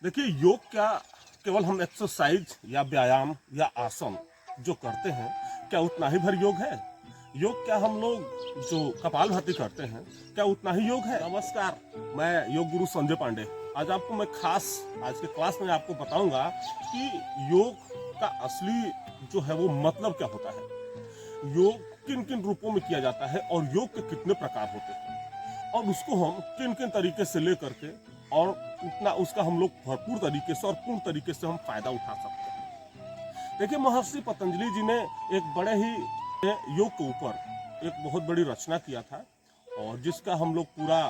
देखिए, योग क्या केवल हम एक्सरसाइज या व्यायाम या आसन जो करते हैं, क्या उतना ही भर योग है? योग क्या हम लोग जो कपालभाति करते हैं, क्या उतना ही योग है? नमस्कार, मैं योग गुरु संजय पांडे। आज आपको मैं आज के क्लास में आपको बताऊंगा कि योग का असली जो है वो मतलब क्या होता है, योग किन किन रूपों में किया जाता है और योग के कितने प्रकार होते हैं, और उसको हम किन किन तरीके से ले करके और उतना उसका हम लोग भरपूर तरीके से और पूर्ण तरीके से हम फायदा उठा सकते हैं। देखिए, महर्षि पतंजलि जी ने एक बड़े ही योग के ऊपर एक बहुत बड़ी रचना किया था, और जिसका हम लोग पूरा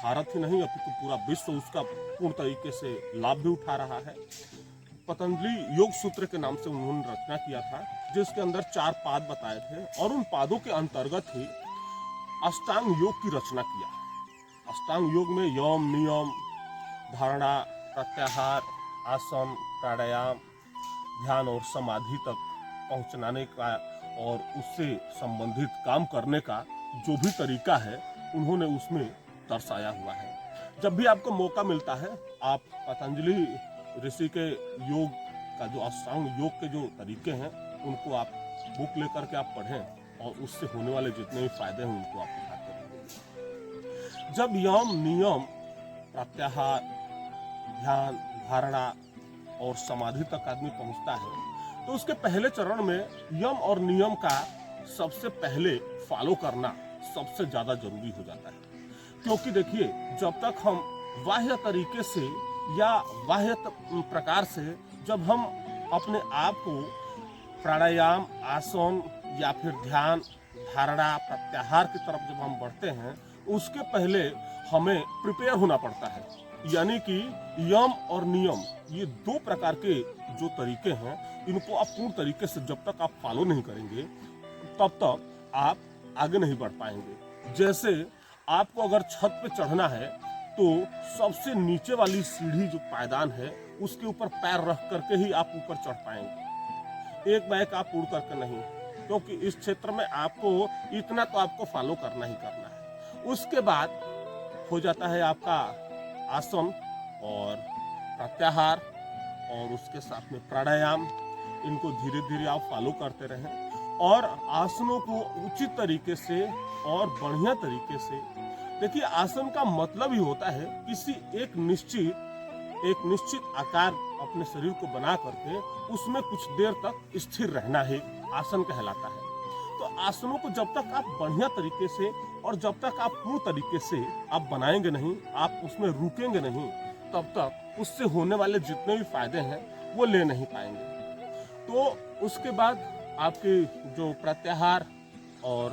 भारत ही नहीं अपितु पूरा विश्व उसका पूर्ण तरीके से लाभ भी उठा रहा है। पतंजलि योग सूत्र के नाम से उन्होंने रचना किया था, जिसके अंदर 4 पाद बताए थे, और उन पादों के अंतर्गत ही अष्टांग योग की रचना किया। अष्टांग योग में यम, नियम, धारणा, प्रत्याहार, आसन, प्राणायाम, ध्यान और समाधि तक पहुंचने का और उससे संबंधित काम करने का जो भी तरीका है, उन्होंने उसमें दर्शाया हुआ है। जब भी आपको मौका मिलता है, आप पतंजलि ऋषि के योग का जो अष्टांग योग के जो तरीके हैं, उनको आप बुक लेकर के आप पढ़ें, और उससे होने वाले जितने भी फायदे हैं उनको आप उठाते रहेंगे। जब यम, नियम, प्रत्याहार, ध्यान, धारणा और समाधि तक आदमी पहुंचता है, तो उसके पहले चरण में यम और नियम का सबसे पहले फॉलो करना सबसे ज्यादा जरूरी हो जाता है। क्योंकि देखिए, जब तक हम बाह्य तरीके से या बाह्य प्रकार से जब हम अपने आप को प्राणायाम, आसन या फिर ध्यान, धारणा, प्रत्याहार की तरफ जब हम बढ़ते हैं, उसके पहले हमें प्रिपेयर होना पड़ता है। यानी कि यम और नियम, ये 2 प्रकार के जो तरीके हैं, इनको आप पूर्ण तरीके से जब तक आप फॉलो नहीं करेंगे, तब तक आप आगे नहीं बढ़ पाएंगे। जैसे आपको अगर छत पे चढ़ना है, तो सबसे नीचे वाली सीढ़ी जो पायदान है, उसके ऊपर पैर रख करके ही आप ऊपर चढ़ पाएंगे। एक बैक आप उड़ करके नहीं, क्योंकि इस क्षेत्र में आपको इतना तो आपको फॉलो करना ही करना है। उसके बाद हो जाता है आपका आसन और प्रत्याहार, और उसके साथ में प्राणायाम। इनको धीरे धीरे आप फॉलो करते रहें, और आसनों को उचित तरीके से और बढ़िया तरीके से। देखिए, आसन का मतलब ही होता है किसी एक निश्चित आकार अपने शरीर को बना करके उसमें कुछ देर तक स्थिर रहना ही आसन कहलाता है। तो आसनों को जब तक आप बढ़िया तरीके से और जब तक आप पूर्ण तरीके से आप बनाएंगे नहीं, आप उसमें रुकेंगे नहीं, तब तक उससे होने वाले जितने भी फायदे हैं वो ले नहीं पाएंगे। तो उसके बाद आपके जो प्रत्याहार और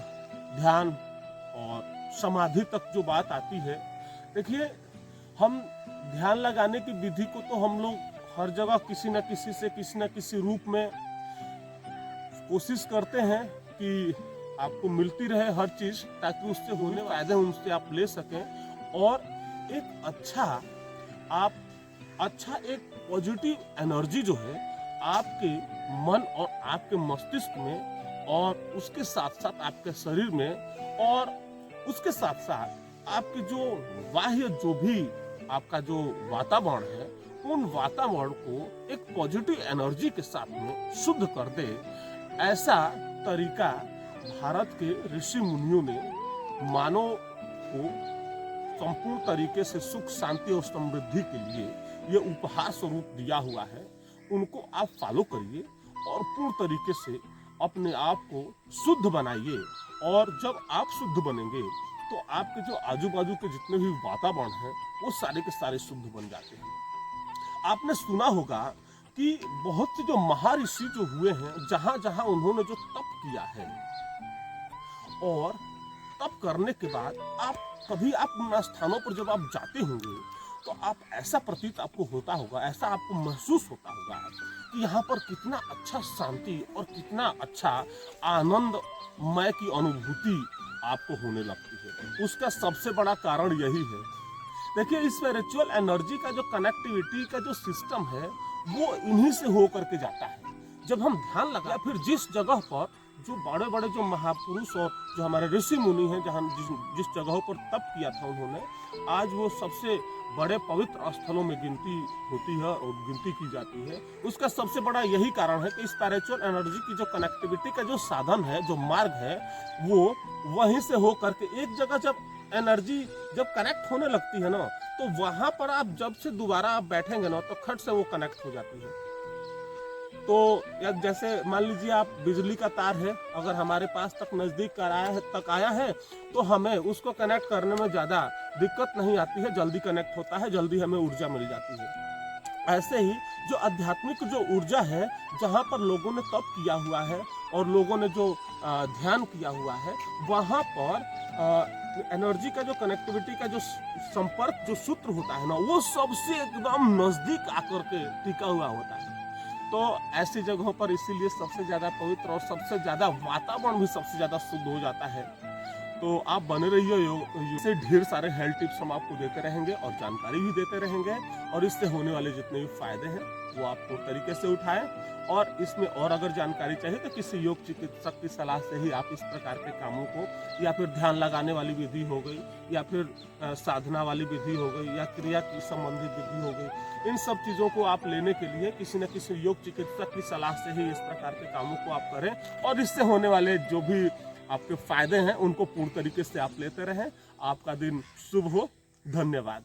ध्यान और समाधि तक जो बात आती है, देखिए, हम ध्यान लगाने की विधि को तो हम लोग हर जगह किसी न किसी रूप में कोशिश करते हैं कि आपको मिलती रहे हर चीज, ताकि उससे होने फायदे उनसे आप ले सकें, और एक एक पॉजिटिव एनर्जी जो है आपके मन और आपके मस्तिष्क में, और उसके साथ साथ आपके शरीर में, और उसके साथ साथ आपके जो बाह्य जो भी आपका जो वातावरण है, उन वातावरण को एक पॉजिटिव एनर्जी के साथ में शुद्ध कर दे। ऐसा तरीका भारत के ऋषि मुनियों ने मानव को संपूर्ण तरीके से सुख, शांति और समृद्धि के लिए ये उपहार स्वरूप दिया हुआ है। उनको आप फॉलो करिए और पूर्ण तरीके से अपने आप को शुद्ध बनाइए, और जब आप शुद्ध बनेंगे तो आपके जो आजू बाजू के जितने भी वातावरण हैं, वो सारे के सारे शुद्ध बन जाते हैं। आपने सुना होगा कि बहुत से जो महर्षि जो हुए हैं, जहां जहां उन्होंने जो तप किया है, और तप करने के बाद कभी आप उन स्थानों पर जब आप जाते होंगे, तो आप ऐसा प्रतीत आपको होता होगा, ऐसा आपको महसूस होता होगा कि यहाँ पर कितना अच्छा शांति और कितना अच्छा आनंदमय की अनुभूति आपको होने लगती है। उसका सबसे बड़ा कारण यही है। देखिए, इस स्पिरिचुअल एनर्जी का जो कनेक्टिविटी का जो सिस्टम है, वो इन्हीं से हो करके जाता है। जब हम ध्यान लगा, फिर जिस जगह पर जो बड़े बड़े जो महापुरुष और जो हमारे ऋषि मुनि हैं, जहाँ जिस जगहों पर तप किया था उन्होंने, आज वो सबसे बड़े पवित्र स्थलों में गिनती होती है और गिनती की जाती है। उसका सबसे बड़ा यही कारण है कि स्पिरिचुअल एनर्जी की जो कनेक्टिविटी का जो साधन है, जो मार्ग है, वो वहीं से हो करके एक जगह जब एनर्जी जब कनेक्ट होने लगती है ना, तो वहां पर आप जब से दोबारा आप बैठेंगे ना, तो खट से वो कनेक्ट हो जाती है। तो या जैसे मान लीजिए आप बिजली का तार है, अगर हमारे पास तक नजदीक तक आया है, तो हमें उसको कनेक्ट करने में ज्यादा दिक्कत नहीं आती है, जल्दी कनेक्ट होता है, जल्दी हमें ऊर्जा मिल जाती है। ऐसे ही जो आध्यात्मिक जो ऊर्जा है, जहाँ पर लोगों ने तप किया हुआ है और लोगों ने जो ध्यान किया हुआ है, वहाँ पर एनर्जी का जो कनेक्टिविटी का जो संपर्क जो सूत्र होता है ना, वो सबसे एकदम नजदीक आकर के टिका हुआ होता है। तो ऐसी जगहों पर इसीलिए सबसे ज्यादा पवित्र और सबसे ज्यादा वातावरण भी सबसे ज्यादा शुद्ध हो जाता है। तो आप बने रहिए योग से, ढेर सारे हेल्थ टिप्स हम आपको देते रहेंगे और जानकारी भी देते रहेंगे, और इससे होने वाले जितने भी फायदे हैं वो आप पूर्ण तरीके से उठाएं। और इसमें और अगर जानकारी चाहिए तो किसी योग चिकित्सक की सलाह से ही आप इस प्रकार के कामों को, या फिर ध्यान लगाने वाली विधि हो गई, या फिर साधना वाली विधि हो गई, या क्रिया की संबंधित विधि हो गई, इन सब चीज़ों को आप लेने के लिए किसी न किसी योग चिकित्सक की सलाह से ही इस प्रकार के कामों को आप करें, और इससे होने वाले जो भी आपके फायदे हैं उनको पूर्ण तरीके से आप लेते रहें। आपका दिन शुभ हो। धन्यवाद।